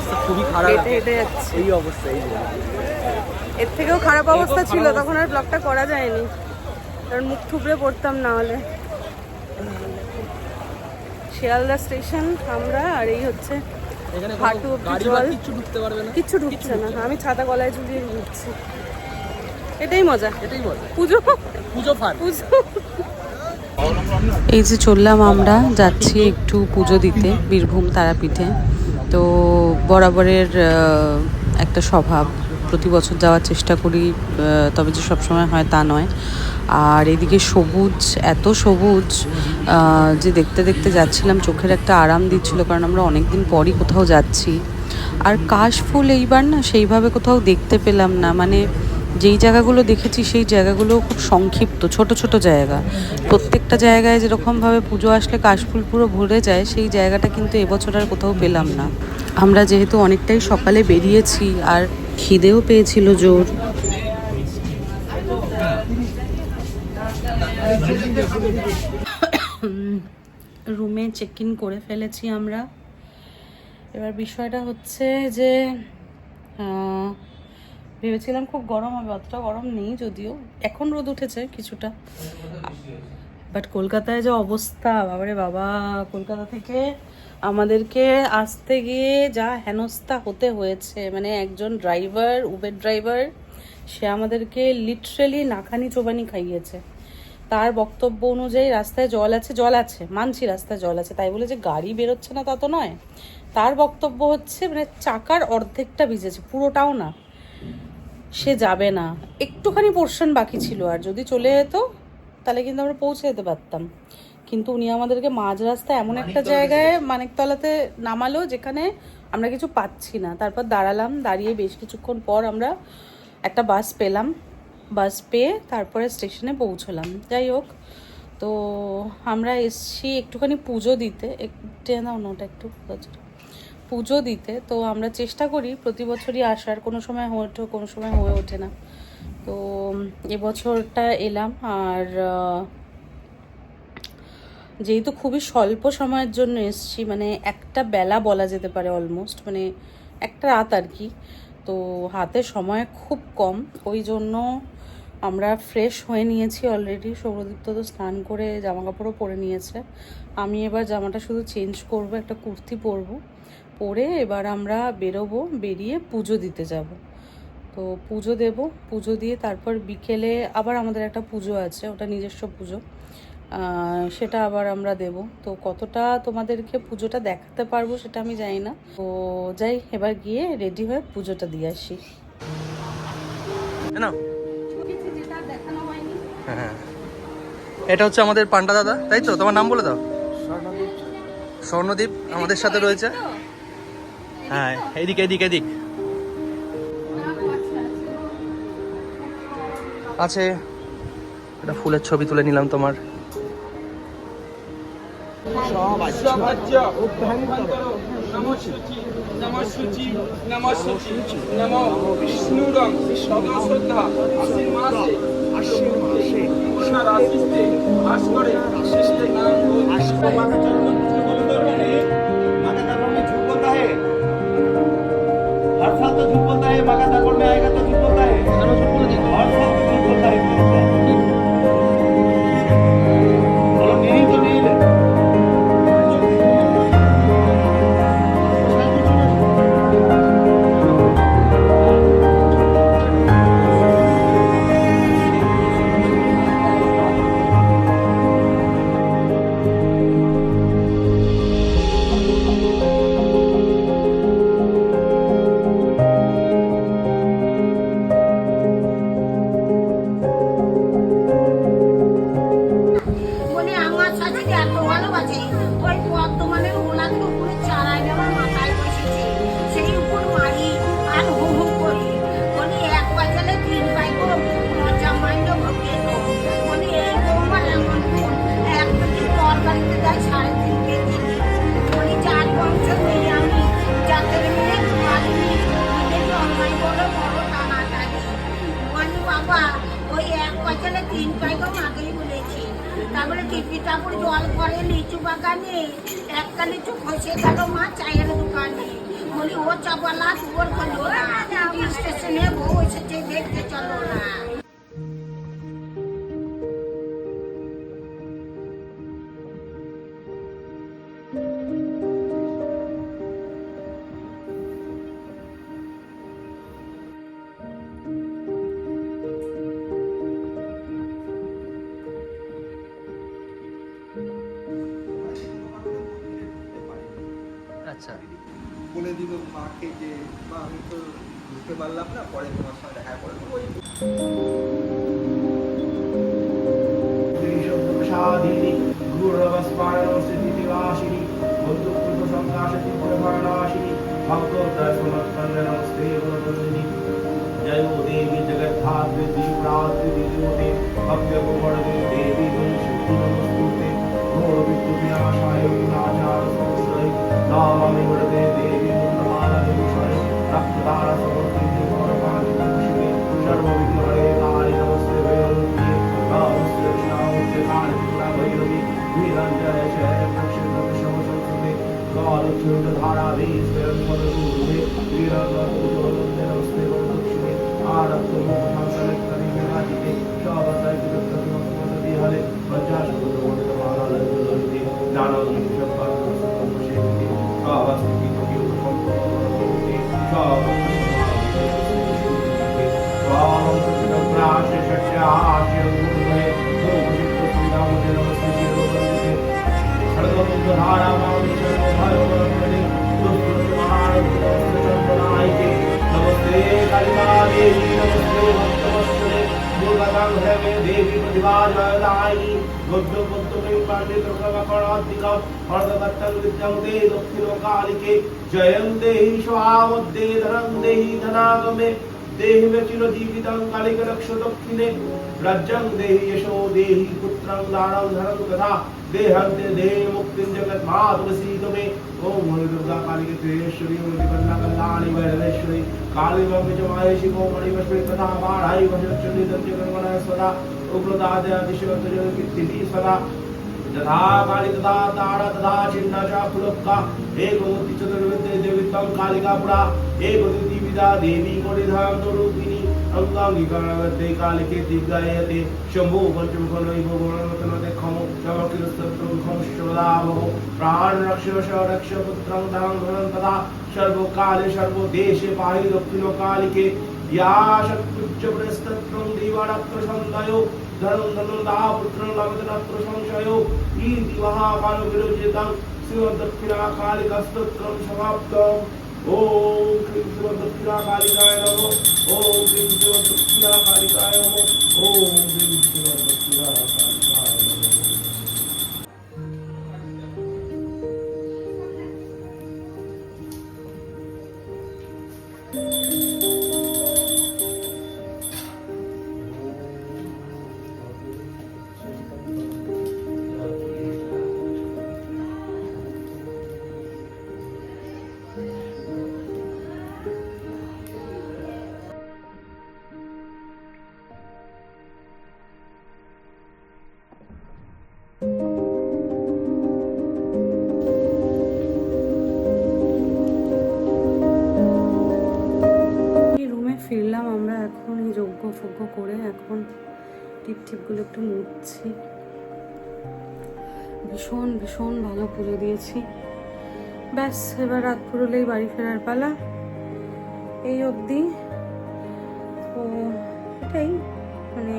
অবস্থা খুবই খারাপ, হেঁটে যাচ্ছি। এই অবস্থা। এই এর থেকেও খারাপ অবস্থা ছিল, তখন আর ব্লগটা করা যায়নি, কারণ মুখ থুবড়ে পড়তাম না হলে। শিয়ালদা স্টেশন আমরা, আর এই হচ্ছে হাঁটু অব্দি জল, কিচ্ছু ঢুকছে না। আমি ছাতা গলায় ঝুলিয়ে ঘুরছি, এটাই মজা, এটাই বলে পুজো পুজো ফান। পুজো। এই যে চললাম আমরা, যাচ্ছি একটু পুজো দিতে বীরভূম তারাপীঠে। তো বরাবরের একটা স্বভাব, প্রতি বছর যাওয়ার চেষ্টা করি, তবে যে সবসময় হয় তা নয়। আর এদিকে সবুজ, এত সবুজ যে দেখতে দেখতে যাচ্ছিলাম, চোখের একটা আরাম দিচ্ছিল, কারণ আমরা অনেক দিন পরই কোথাও যাচ্ছি। আর কাশফুল এইবার না সেইভাবে কোথাও দেখতে পেলাম না, মানে যেই জায়গাগুলো দেখেছি সেই জায়গাগুলো খুব সংক্ষিপ্ত, ছোট ছোট জায়গা। প্রত্যেকটা জায়গায় যেরকমভাবে পুজো আসলে কাশফুল পুরো ভরে যায়, সেই জায়গাটা কিন্তু এবছর আর কোথাও পেলাম না। আমরা যেহেতু অনেকটাই সকালে বেরিয়েছি আর খিদেও পেয়েছিল জোর, রুমে চেক ইন করে ফেলেছি আমরা। এবার বিষয়টা হচ্ছে যে ভেবেছিলাম খুব গরম হবে, অতটা গরম নেই যদিও, এখন রোদ উঠেছে কিছুটা। বাট কলকাতায় যে অবস্থা, বাবারে বাবা, কলকাতা থেকে আমাদেরকে আসতে গিয়ে যা হেনস্থা হতে হয়েছে, মানে একজন ড্রাইভার, উবের ড্রাইভার, সে আমাদেরকে লিটারেলি নাখানি চোবানি খাইয়েছে। তার বক্তব্য অনুযায়ী রাস্তায় জল আছে, জল আছে মানছি, রাস্তায় জল আছে, তাই বলে যে গাড়ি বেরোচ্ছে না তা তো নয়। তার বক্তব্য হচ্ছে মানে চাকার অর্ধেকটা ভিজেছে, পুরোটাও না, সে যাবে না, একটুখানি পোর্শন বাকি ছিল, আর যদি চলে যেত তাহলে কিন্তু আমরা পৌঁছে যেতে পারতাম। কিন্তু উনি আমাদেরকে মাঝ রাস্তায় এমন একটা জায়গায় মানিকতলাতে নামালো যেখানে আমরা কিছু পাচ্ছি না। তারপর দাঁড়ালাম, দাঁড়িয়ে বেশ কিছুক্ষণ পর আমরা একটা বাস পেলাম, বাস পেয়ে তারপরে স্টেশনে পৌঁছলাম। যাই হোক, তো আমরা এসছি একটুখানি পুজো দিতে, নাও ওটা একটু পুজো দিতে। তো আমরা চেষ্টা করি প্রতি বছরই আসার, কোনো সময় হয়ে ওঠে, কোনো সময় হয়ে ওঠে না। তো এবছরটা এলাম, আর যেহেতু খুবই স্বল্প সময়ের জন্য এসছি, মানে একটা বেলা বলা যেতে পারে অলমোস্ট, মানে একটা রাত আর কি। তো হাতে সময় খুব কম, ওই জন্য আমরা ফ্রেশ হয়ে নিয়েছি অলরেডি। সৌরদীপ্ত তো স্নান করে জামা কাপড়ও পরে নিয়েছে, আমি এবার জামাটা শুধু চেঞ্জ করব, একটা কুর্তি পরবো, পরে এবার আমরা বেরোবো, বেরিয়ে পুজো দিতে যাব। তো পুজো দেব, পুজো দিয়ে তারপর বিকেলে আবার আমাদের একটা পুজো আছে, ওটা নিজস্ব পুজো, সেটা আবার আমরা দেব। তো কতটা তোমাদেরকে পুজোটা দেখাতে পারবো সেটা আমি জানি না। তো যাই, এবার গিয়ে রেডি হয়ে পুজোটা দিয়ে আসি। হ্যাঁ, এটা হচ্ছে আমাদের পান্ডা দাদা, তাই তো? তোমার নাম বলে দাও। স্বর্ণদীপ আমাদের সাথে রয়েছে। হ্যাঁ, এদিক এদিক এদিক আছে। এটা ফুলের ছবি তুলে নিলাম তোমার। हर साल तो झूठ बोलता है, मागा दरबार में आएगा तो झूठ बोलता है, हर साल तो झूठ बोलता है। बोलो नहीं तो नहीं ले। তারপরে টিপি টাপুর জল পরে লিচু বাগানে, একটা লিচু খসে গেল মা চায়ের দোকানে। বলি ও চাপালা তোর করলো না স্টেশনে বউ এসেছে দেখতে চলো না আচ্ছা, বলে দিল মাকে যে মা আমি তো বুঝতে পারলাম না, পরে তোমার সঙ্গে দেখা করে নেবো। প্রসাদিনী গুরুরবস্মারণস্থিতিনিবাসিনী বন্ধুকৃত সংঘাসতি পুরভারণাশিনী ভক্তোদ্ধার সমর্থন নমস্তে গুরুদর্শিনী জয় দেবী জগদ্ধাত্রী দীপ্রাত্রি দিদিমতে ভব্য গোবর্ধনী দেবী গণশক্তি নমস্তুতে ঘোর বিদ্যুৎ বিনাশায় গুণাচার সমুদ্রে নামামি বরদে দেবী মুন্ডমালা বিভূষণে রক্তধারা সমর্পিতে গৌরবাণী শিবে সর্ববিঘ্নহরে কালী নমস্তে ভৈরবী নমস্তে দক্ষিণামূর্তে কালী ত্রিপুরা ভৈরবী নীলাঞ্জনে শহরে প্রক্ষিপ্ত সমসংস্কৃতে গৌরচূর্ণ ধারা বীজ বেরঙ্গলূরে নীলঙ্গলূরে নমস্তে গৌরদক্ষিণে আরব্ধ মোহান্তরিক্তরি বিভাজিতে সবতারিক্তরি মস্মদতি হলে পঞ্চাশত মালা ললিতে নানাং বিশ্বপাত সমশেতে সবস্তি কেউ সম্পর্কে देवी प्रतिभाजयदायिनी गद्यपद्यमे पाण्डित प्रभकराधिका हरदत्तं विद्यं ते दक्षिणकालिके जयं देहि स्वावद्दे धनं देहि धनागमे देहि मे चिरजीवितं कालिक रक्ष दक्षिणे राज्यं देहि यशो देहि पुत्रं दानं धनं तथा देहन्ते देहि मुक्तिं जगन्मातुसीतमे ओम हरि दुर्गा कालिके त्रिश्वरी मुनिकन्या कल्याणी वैरवेश्वरी काली वंशमाये शिवो मणिवश्वे तथा बाढ़ाई वशचंडी दंते कर्मणः सदा उग्रदाद्यादिशिवतजकीर्तिः सदा तथा काली तथा तारा तथा छिन्ना च फुलक्का एकमूर्ति चतुर्विद्ये देवितं कालिका पुरा एकदिति विदा देवी कोटिधाम स्वरूपिणी अंगांगिकाते कालिके दिग्गायते शंभो पंचमुखनैव गुणरत्नते खमो चमकिरस्तत्रं खमश्वदाभो प्राण रक्ष पुत्रं धनं धनं तथा सर्वकाले सर्वदेशे पाहि दक्षिणकालिके या शक्त्युच्च प्रस्तत्रं देवानत्र संदयो धनं धनं दा पुत्रं लभतेनत्र संशयो इति महाकाल विरोचितं श्रीमद्दक्षिणाकालिकास्तोत्रं समाप्तम् ओम क्लीं श्रीमद्दक्षिणाकालिकाय नमः ओम क्लीं श्रीमद्दक्षिणाकालिकाय नमः ओम क्लीं श्रीमद्दक्षिणाकालिकाय नमः। ফিরলাম আমরা এখন এই যজ্ঞ ফজ্ঞ করে এখন টিপগুলো একটু মুছছি। ভীষণ ভীষণ ভালো পুজো দিয়েছি। ব্যাস এবার রাত পুরোলেই বাড়ি ফেরার পালা। এই অবধি তো এটাই, মানে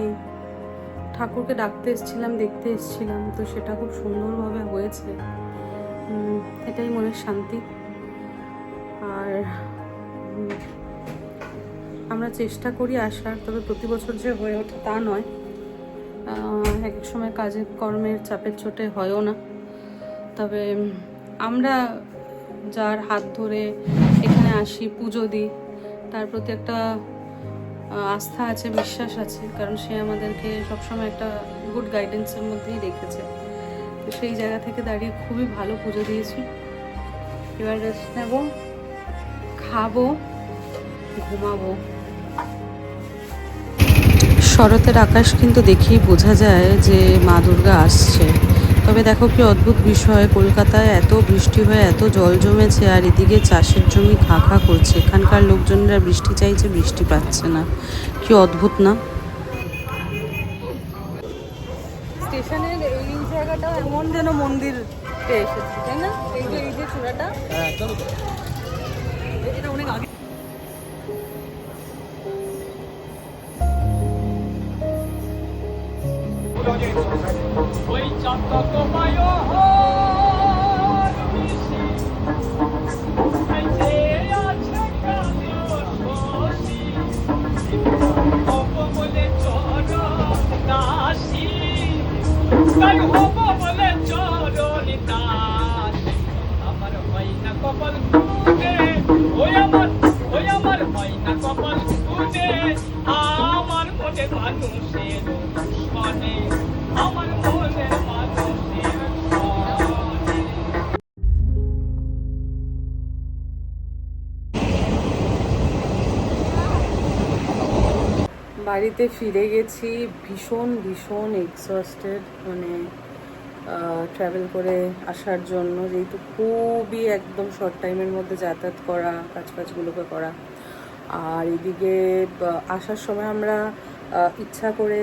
ঠাকুরকে ডাকতে এসেছিলাম, দেখতে এসেছিলাম, তো সেটা খুব সুন্দরভাবে হয়েছে, এটাই মনের শান্তি। আর আমরা চেষ্টা করি আসার, তবে প্রতি বছর যে হয়ে ওঠে তা নয়, এক এক সময় কাজের কর্মের চাপের চোটে হয়ও না। তবে আমরা যার হাত ধরে এখানে আসি, পুজো দিই, তার প্রতি একটা আস্থা আছে, বিশ্বাস আছে, কারণ সে আমাদেরকে সবসময় একটা গুড গাইডেন্সের মধ্যেই রেখেছে। তো সেই জায়গা থেকে দাঁড়িয়ে খুবই ভালো পুজো দিয়েছি। এবার রেস্ট নেব, খাবো, ঘুমাবো। শরতের আকাশ কিন্তু দেখেই বোঝা যায় যে মা দুর্গা আসছে। তবে দেখো কি অদ্ভুত বিষয়, কলকাতায় এত বৃষ্টি হয়ে এত জল জমেছে আর এদিকে চাষের জমি খা খা করছে, এখানকার লোকজনরা বৃষ্টি চাইছে, বৃষ্টি পাচ্ছে না। কি অদ্ভুত না? স্টেশনের এই জায়গাটাও এমন যেন মন্দির পেয়ে এসেছে, তাই না? এই যে চূড়াটা, এটা অনেক আগে। বাড়িতে ফিরে গেছি, ভীষণ ভীষণ এক্সস্টেড, মানে ট্রাভেল করে আসার জন্য, যেহেতু খুবই একদম শর্ট টাইমের মধ্যে যাতায়াত করা, কাজগুলোকে করা। আর এদিকে আসার সময় আমরা ইচ্ছা করে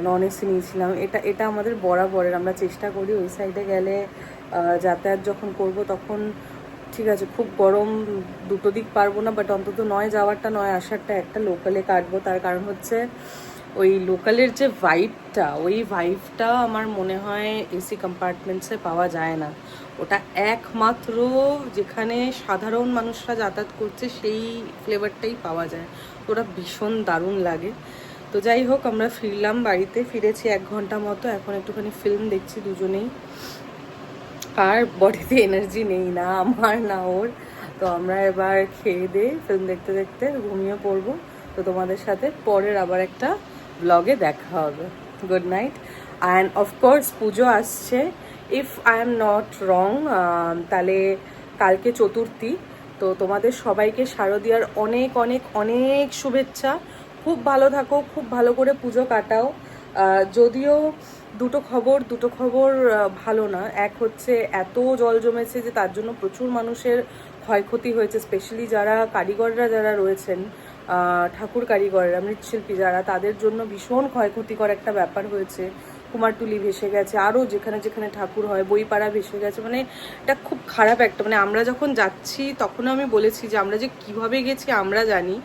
নন এসি নিয়েছিলাম। এটা আমাদের বরাবরের, আমরা চেষ্টা করি ওই সাইডে গেলে যাতায়াত যখন করব তখন ঠিক আছে খুব গরম, দুটো দিক পারবো না, বাট অন্তত নয় যাওয়ারটা নয় আসারটা একটা লোকালে কাটবো। তার কারণ হচ্ছে ওই লোকালের যে ওই ভাইবটা আমার মনে হয় এসি কম্পার্টমেন্টসে পাওয়া যায় না। ওটা একমাত্র যেখানে সাধারণ মানুষরা যাতায়াত করছে সেই ফ্লেভারটাই পাওয়া যায়, ওটা ভীষণ দারুণ লাগে। তো যাই হোক, আমরা ফিরলাম, বাড়িতে ফিরেছি 1 ঘন্টা মতো, এখন একটুখানি ফিল্ম দেখছি দুজনেই। আর বডিতে এনার্জি নেই, না আমার না ওর। তো আমরা এবার খেয়ে দিয়ে ফিল্ম দেখতে দেখতে ঘুমিয়ে পড়বো। তো তোমাদের সাথে পরের আবার একটা ব্লগে দেখা হবে। Good night. অ্যান্ড অফকোর্স পুজো আসছে, if I am not wrong, তাহলে কালকে চতুর্থী। তো তোমাদের সবাইকে শারদীয়ার অনেক অনেক অনেক শুভেচ্ছা। খুব ভালো থাকো, খুব ভালো করে পুজো কাটাও। যদিও দুটো খবর ভালো না। এক হচ্ছে এত জল জমেছে যে তার জন্য প্রচুর মানুষের ক্ষয়ক্ষতি হয়েছে, স্পেশালি যারা কারিগররা যারা রয়েছেন, ঠাকুর কারিগররা, মৃৎশিল্পী যারা, তাদের জন্য ভীষণ ক্ষয়ক্ষতিকর একটা ব্যাপার হয়েছে। কুমারটুলি ভেসে গেছে, আরও যেখানে যেখানে ঠাকুর হয়, বইপাড়া ভেসে গেছে। মানে এটা খুব খারাপ একটা, মানে আমরা যখন যাচ্ছি তখনও আমি বলেছি যে আমরা যে কিভাবে গেছি আমরা জানি।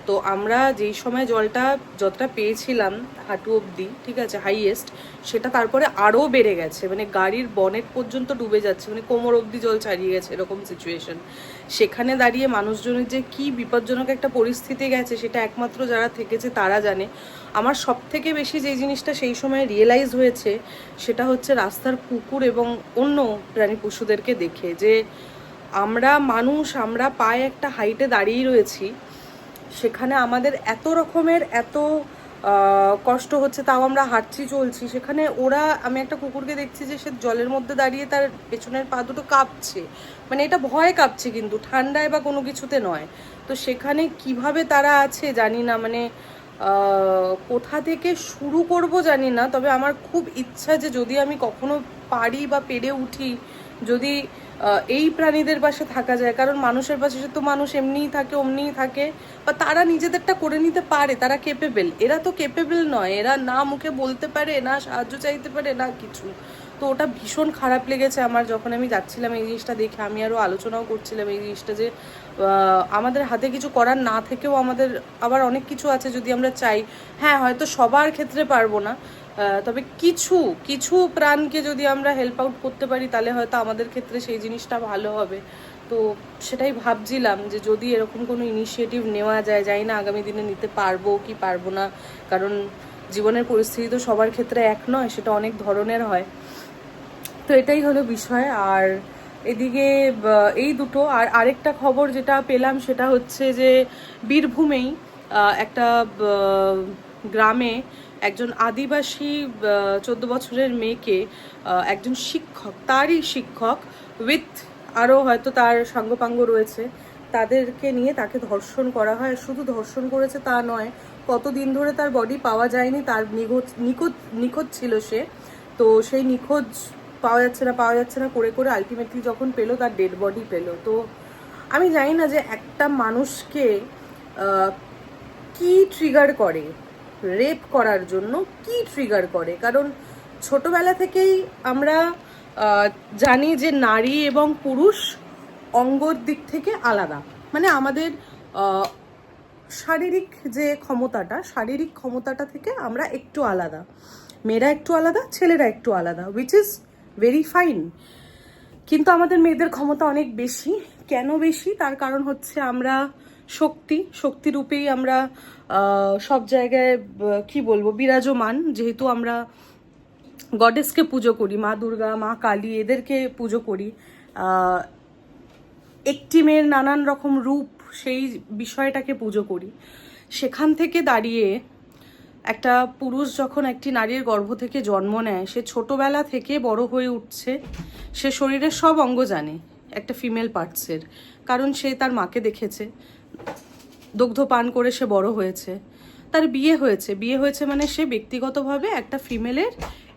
তো আমরা যেই সময় জলটা যতটা পেয়েছিলাম হাঁটু অবধি, ঠিক আছে, হাইয়েস্ট, সেটা তারপরে আরও বেড়ে গেছে, মানে গাড়ির বনেট পর্যন্ত ডুবে যাচ্ছে, মানে কোমর অবধি জল ছাড়িয়ে গেছে, এরকম সিচুয়েশন। সেখানে দাঁড়িয়ে মানুষজনের যে কি বিপজ্জনক একটা পরিস্থিতি গেছে সেটা একমাত্র যারা থেকেছে তারা জানে। আমার সব থেকে বেশি যে জিনিসটা সেই সময় রিয়েলাইজ হয়েছে সেটা হচ্ছে রাস্তার কুকুর এবং অন্য প্রাণী পশুদেরকে দেখে, যে আমরা মানুষ, আমরা পায়ে একটা হাইটে দাঁড়িয়ে রয়েছি, সেখানে আমাদের এত রকমের এত কষ্ট হচ্ছে, তাও আমরা হাঁটছি চলছি। সেখানে ওরা, আমি একটা কুকুরকে দেখছি যে সে জলের মধ্যে দাঁড়িয়ে তার পেছনের পা দুটো কাঁপছে, মানে এটা ভয় কাঁপছে, কিন্তু ঠান্ডায় বা কোনো কিছুতে নয়। তো সেখানে কিভাবে তারা আছে জানি না, মানে কোথা থেকে শুরু করব জানি না। তবে আমার খুব ইচ্ছা যে যদি আমি কখনো পারি বা পেরে উঠি, যদি এই প্রাণীদের পাশে থাকা যায়, কারণ মানুষের পাশে তো মানুষ এমনিই থাকে অমনিই থাকে, বা তারা নিজেদেরটা করে নিতে পারে, তারা কেপেবল। এরা তো কেপেবল নয়, এরা না মুখে বলতে পারে, না সাহায্য চাইতে পারে, না কিছু। তো ওটা ভীষণ খারাপ লেগেছে আমার, যখন আমি যাচ্ছিলাম এই জিনিসটা দেখে। আমি আরও আলোচনাও করছিলাম এই জিনিসটা, যে আমাদের হাতে কিছু করার না থেকেও আমাদের আবার অনেক কিছু আছে যদি আমরা চাই। হ্যাঁ, হয়তো সবার ক্ষেত্রে পারবো না, তবে কিছু কিছু প্রাণকে যদি আমরা হেল্প আউট করতে পারি তাহলে হয়তো আমাদের ক্ষেত্রে সেই জিনিসটা ভালো হবে। তো সেটাই ভাবছিলাম যে যদি এরকম কোনো ইনিশিয়েটিভ নেওয়া যায়, জানি না আগামী দিনে নিতে পারবো কি পারবো না, কারণ জীবনের পরিস্থিতি তো সবার ক্ষেত্রে এক নয়, সেটা অনেক ধরনের হয়। তো এটাই হলো বিষয়। আর এদিকে এই দুটো, আর আরেকটা খবর যেটা পেলাম সেটা হচ্ছে যে বীরভূমেই একটা গ্রামে একজন আদিবাসী 14 বছরের মেয়েকে একজন শিক্ষক, তারই শিক্ষক উইথ আরও হয়তো তার সাঙ্গপাঙ্গ রয়েছে, তাদেরকে নিয়ে তাকে ধর্ষণ করা হয়। শুধু ধর্ষণ করেছে তা নয়, কতদিন ধরে তার বডি পাওয়া যায়নি, তার নিখোঁজ ছিল সে। তো সেই নিখোঁজ পাওয়া যাচ্ছে না করে করে আলটিমেটলি যখন পেলো তার ডেড বডি পেলো। তো আমি জানি না যে একটা মানুষকে কি ট্রিগার করে রেপ করার জন্য, কি ট্রিগার করে। কারণ ছোটবেলা থেকেই আমরা জানি যে নারী এবং পুরুষ অঙ্গর দিক থেকে আলাদা, মানে আমাদের শারীরিক যে শারীরিক ক্ষমতাটা থেকে আমরা একটু আলাদা, মেয়েরা একটু আলাদা, ছেলেরা একটু আলাদা, উইচ ইজ ভেরি ফাইন। কিন্তু আমাদের মেয়েদের ক্ষমতা অনেক বেশি। কেন বেশি? তার কারণ হচ্ছে আমরা শক্তিরূপেই আমরা সব জায়গায় কি বলবো বিরাজমান। যেহেতু আমরা গডেসকে পুজো করি, মা দুর্গা, মা কালী, এদেরকে পুজো করি। একটি মেয়ের নানান রকম রূপ, সেই বিষয়টাকে পুজো করি। সেখান থেকে দাঁড়িয়ে একটা পুরুষ যখন একটি নারীর গর্ভ থেকে জন্ম নেয়, সে ছোটবেলা থেকে বড় হয়ে উঠছে, সে শরীরের সব অঙ্গ জানে একটা ফিমেল পার্টসের, কারণ সে তার মাকে দেখেছে, দুগ্ধ পান করে সে বড় হয়েছে, তার বিয়ে হয়েছে মানে সে ব্যক্তিগতভাবে একটা ফিমেলের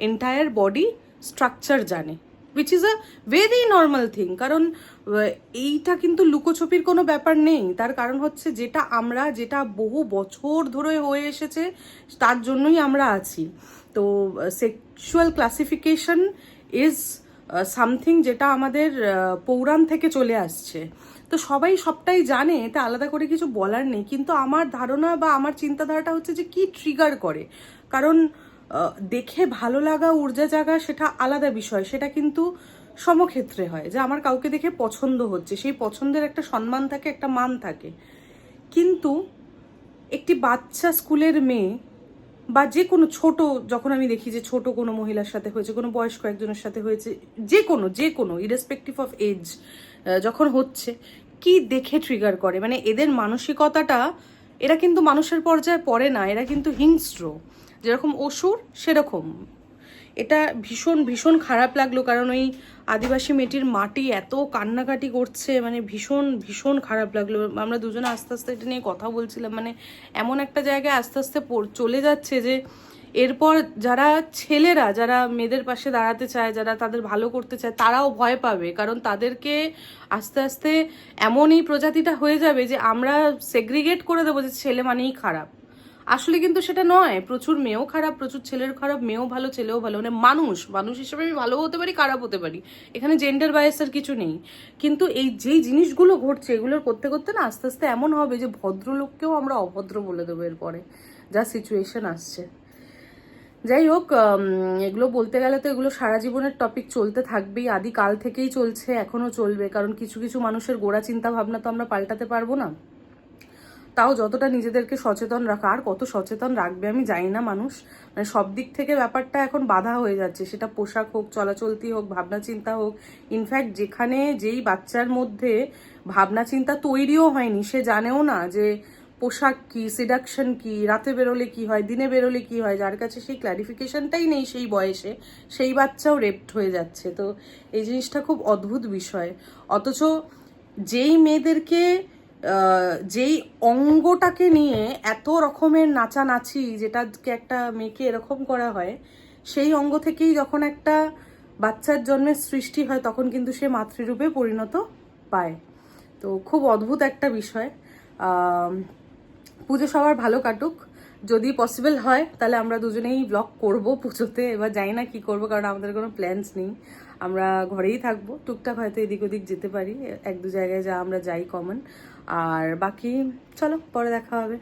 এন্টায়ার বডি স্ট্রাকচার জানে, which is a very normal thing. কারণ এইটা কিন্তু লুকোছবির কোনো ব্যাপার নেই। তার কারণ হচ্ছে যেটা বহু বছর ধরে হয়ে এসেছে, তার জন্যই আমরা আছি। তো সেক্সুয়াল ক্লাসিফিকেশন ইজ সামথিং যেটা আমাদের পৌরাণ থেকে চলে আসছে। তো সবাই সবটাই জানে, এটা আলাদা করে কিছু বলার নেই। কিন্তু আমার ধারণা বা আমার চিন্তাধারাটা হচ্ছে যে কি ট্রিগার করে। কারণ দেখে ভালো লাগা, ঊর্জা জাগা, সেটা আলাদা বিষয়, সেটা কিন্তু সমক্ষেত্রে হয়। যে আমার কাউকে দেখে পছন্দ হচ্ছে, সেই পছন্দের একটা সম্মান থাকে, একটা মান থাকে। কিন্তু একটি বাচ্চা স্কুলের মেয়ে বা যে কোনো ছোট, যখন আমি দেখি যে ছোট কোনো মহিলার সাথে হয়েছে, কোনো বয়স্ক একজনের সাথে হয়েছে, যে কোনো ইরেসপেক্টিভ অফ এজ যখন হচ্ছে, কি দেখে ট্রিগার করে, মানে এদের মানসিকতাটা, এরা কিন্তু মানুষের পর্যায়ে পড়ে না, এরা কিন্তু হিংস্র, যেরকম অসুর সেরকম। এটা ভীষণ ভীষণ খারাপ লাগলো। কারণ ওই আদিবাসী মেয়েটির মাটি এত কান্নাকাটি করছে, মানে ভীষণ ভীষণ খারাপ লাগলো। আমরা দুজনে আস্তে আস্তে এটা নিয়ে কথা বলছিলাম, মানে এমন একটা জায়গায় আস্তে আস্তে চলে যাচ্ছে যে এরপর যারা মেয়েদের পাশে দাঁড়াতে চায়, যারা তাদের ভালো করতে চায়, তারাও ভয় পাবে। কারণ তাদেরকে আস্তে আস্তে এমন এই প্রজাতিটা হয়ে যাবে যে আমরা সেগ্রিগেট করে দেবো যে ছেলে মানেই খারাপ। আসলে কিন্তু সেটা নয়, প্রচুর মেয়েও খারাপ, প্রচুর ছেলের খারাপ, মেয়েও ভালো, ছেলেও ভালো, মানে মানুষ হিসেবে আমি ভালো হতে পারি, খারাপ হতে পারি, এখানে জেন্ডার বায়াসের কিছু নেই। কিন্তু এই যেই জিনিসগুলো ঘটছে, এগুলোর করতে করতে না আস্তে আস্তে এমন হবে যে ভদ্রলোককেও আমরা অভদ্র বলে দেবো এরপরে, যা সিচুয়েশন আসছে। যাই হোক, এগুলো বলতে গেলে তো এগুলো সারা জীবনের টপিক, চলতে থাকবেই, আদিকাল থেকেই চলছে, এখনো চলবে। কারণ কিছু কিছু মানুষের গোড়া চিন্তা ভাবনা তো আমরা পাল্টাতে পারবো না। তাও যতটা নিজেদেরকে সচেতন রাখা, আর কত সচেতন রাখবে আমি জানি না মানুষ, মানে সব দিক থেকে ব্যাপারটা এখন বাধা হয়ে যাচ্ছে। সেটা পোশাক হোক, চলাচলতি হোক, ভাবনা চিন্তা হোক। ইনফ্যাক্ট যেখানে যেই বাচ্চার মধ্যে ভাবনা চিন্তা তৈরিও হয়নি, সে জানেও না যে পোশাক কি, সিডাকশন কি, রাতে বেরোলে কি হয়, দিনে বেরোলে কি হয়, যার কাছে সেই ক্ল্যারিফিকেশনটাই নেই সেই বয়সে, সেই বাচ্চাও রেপড হয়ে যাচ্ছে। তো এই জিনিসটা খুব অদ্ভুত বিষয়। অথচ যেই মেয়েদেরকে, যেই অঙ্গটাকে নিয়ে এত রকমের নাচানাচি, যেটাকে একটা মেয়েকে এরকম করা হয়, সেই অঙ্গ থেকেই যখন একটা বাচ্চার জন্মের সৃষ্টি হয়, তখন কিন্তু সে মাতৃরূপে পরিণত পায়। তো খুব অদ্ভুত একটা বিষয়। পুজো সবার ভালো কাটুক, যদি পসিবল হয় তাহলে আমরা দুজনেই ব্লগ করব পুজোতে। এবার জানি না কি করব, কারণ আমাদের কোনো প্ল্যানস নেই, আমরা ঘরেই থাকবো। টুকটাক হয়তো এদিক ওদিক যেতে পারি, এক দু জায়গায় আমরা যাই কমন। আর বাকি চলো, পরে দেখা হবে।